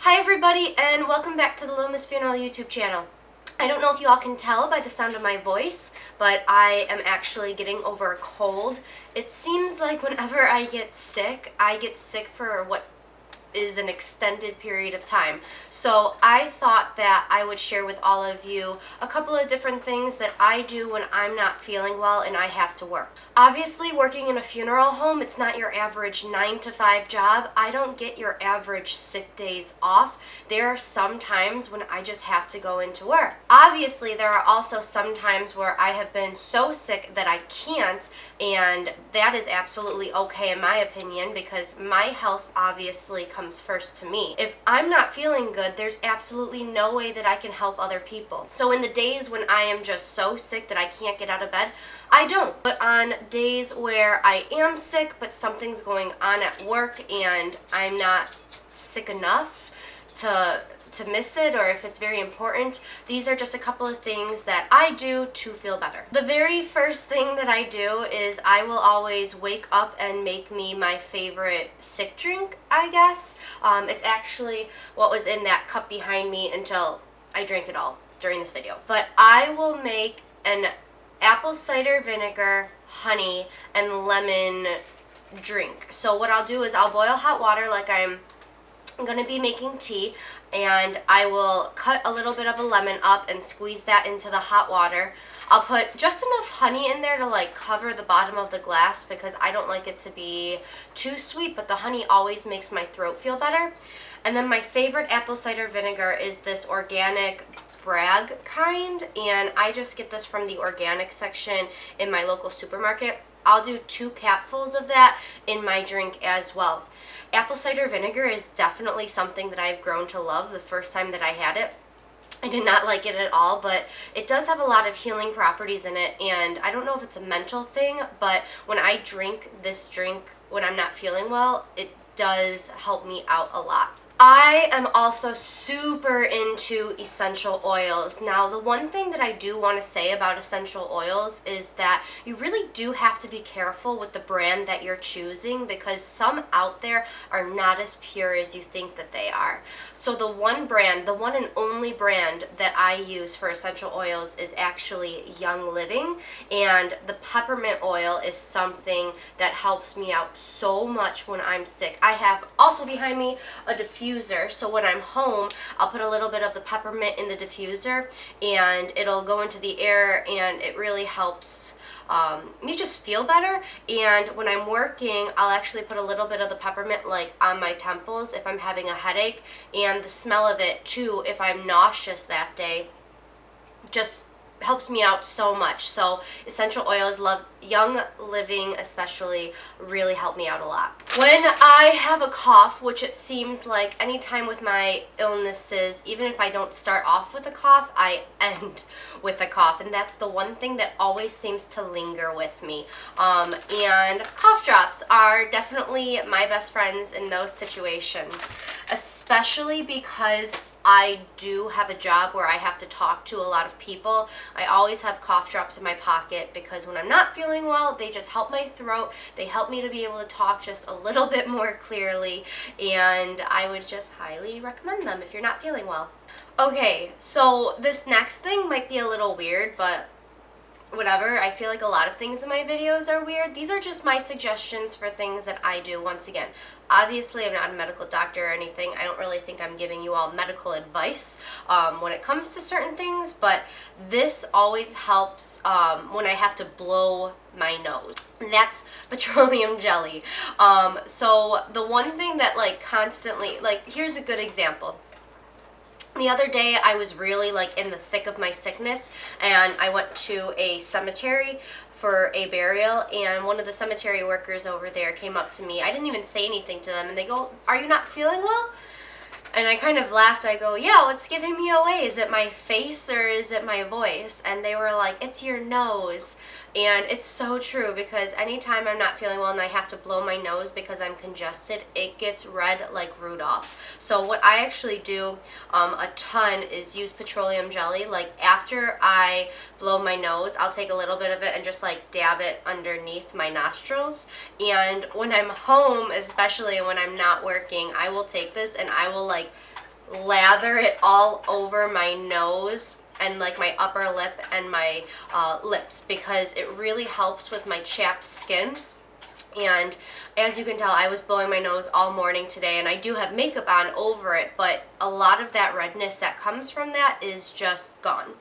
Hi everybody, and welcome back to the Lomas Funeral YouTube channel. I don't know if you all can tell by the sound of my voice, but I am actually getting over a cold. It seems like whenever I get sick for what is an extended period of time. So I thought that I would share with all of you a couple of different things that I do when I'm not feeling well and I have to work. Obviously, working in a funeral home, it's not your average 9 to 5 job. I don't get your average sick days off. There are some times when I just have to go into work. Obviously, there are also some times where I have been so sick that I can't, and that is absolutely okay in my opinion, because my health obviously comes first to me. If I'm not feeling good, there's absolutely no way that I can help other people. So in the days when I am just so sick that I can't get out of bed, I don't. But on days where I am sick but something's going on at work and I'm not sick enough to miss it, or if it's very important, these are just a couple of things that I do to feel better. The very first thing that I do is I will always wake up and make me my favorite sick drink, I guess. It's actually what was in that cup behind me until I drank it all during this video. But I will make an apple cider vinegar, honey, and lemon drink. So what I'll do is I'll boil hot water like I'm going to be making tea, and I will cut a little bit of a lemon up and squeeze that into the hot water. I'll put just enough honey in there to like cover the bottom of the glass because I don't like it to be too sweet, but the honey always makes my throat feel better. And then my favorite apple cider vinegar is this organic Bragg kind, and I just get this from the organic section in my local supermarket. I'll do 2 capfuls of that in my drink as well. Apple cider vinegar is definitely something that I've grown to love. The first time that I had it, I did not like it at all, but it does have a lot of healing properties in it, and I don't know if it's a mental thing, but when I drink this drink when I'm not feeling well, it does help me out a lot. I am also super into essential oils. Now, the one thing that I do want to say about essential oils is that you really do have to be careful with the brand that you're choosing, because some out there are not as pure as you think that they are. So the one brand, the one and only brand that I use for essential oils is actually Young Living, and the peppermint oil is something that helps me out so much when I'm sick. I have also behind me a diffuser, so when I'm home, I'll put a little bit of the peppermint in the diffuser and it'll go into the air, and it really helps me just feel better. And when I'm working, I'll actually put a little bit of the peppermint like on my temples if I'm having a headache, and the smell of it too, if I'm nauseous that day, just helps me out so much. So essential oils, love Young Living especially, really help me out a lot. When I have a cough, which it seems like anytime with my illnesses, even if I don't start off with a cough, I end with a cough, and that's the one thing that always seems to linger with me. And cough drops are definitely my best friends in those situations, especially because I do have a job where I have to talk to a lot of people. I always have cough drops in my pocket because when I'm not feeling well, they just help my throat. They help me to be able to talk just a little bit more clearly, and I would just highly recommend them if you're not feeling well. Okay, so this next thing might be a little weird, but whatever. I feel like a lot of things in my videos are weird. These are just my suggestions for things that I do. Once again, obviously I'm not a medical doctor or anything. I don't really think I'm giving you all medical advice when it comes to certain things, but this always helps when I have to blow my nose. And that's petroleum jelly. So the one thing that like constantly, like here's a good example. The other day I was really like in the thick of my sickness, and I went to a cemetery for a burial, and one of the cemetery workers over there came up to me. I didn't even say anything to them, and they go, "Are you not feeling well?" And I kind of laughed. I go, "Yeah, what's giving me away? Is it my face or is it my voice?" And they were like, "It's your nose." And it's so true, because anytime I'm not feeling well and I have to blow my nose because I'm congested, it gets red like Rudolph. So what I actually do a ton is use petroleum jelly. Like after I blow my nose, I'll take a little bit of it and just like dab it underneath my nostrils. And when I'm home, especially when I'm not working, I will take this and I will like lather it all over my nose and like my upper lip and my lips, because it really helps with my chapped skin. And as you can tell, I was blowing my nose all morning today, and I do have makeup on over it, but a lot of that redness that comes from that is just gone.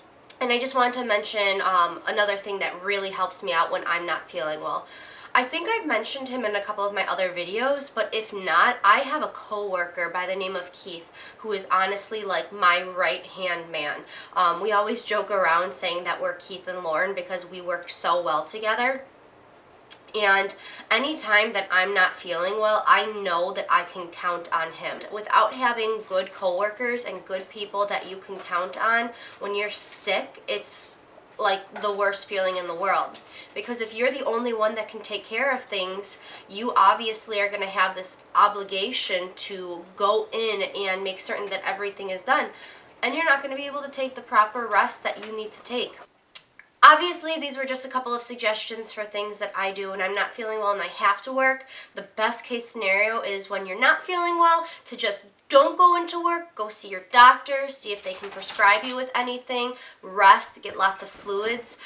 And I just wanted to mention another thing that really helps me out when I'm not feeling well. I think I've mentioned him in a couple of my other videos, but if not, I have a coworker by the name of Keith who is honestly like my right-hand man. We always joke around saying that we're Keith and Lauren because we work so well together. And anytime that I'm not feeling well, I know that I can count on him. Without having good coworkers and good people that you can count on, when you're sick, it's like the worst feeling in the world. Because if you're the only one that can take care of things, you obviously are going to have this obligation to go in and make certain that everything is done. And you're not going to be able to take the proper rest that you need to take. Obviously, these were just a couple of suggestions for things that I do when I'm not feeling well and I have to work. The best case scenario is when you're not feeling well to just don't go into work, go see your doctor, see if they can prescribe you with anything, rest, get lots of fluids.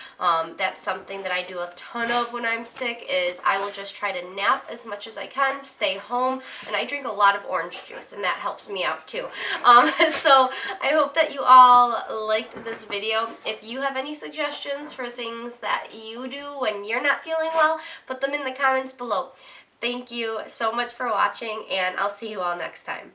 That's something that I do a ton of when I'm sick, is I will just try to nap as much as I can, stay home, and I drink a lot of orange juice, and that helps me out too. So I hope that you all liked this video. If you have any suggestions for things that you do when you're not feeling well, put them in the comments below. Thank you so much for watching, and I'll see you all next time.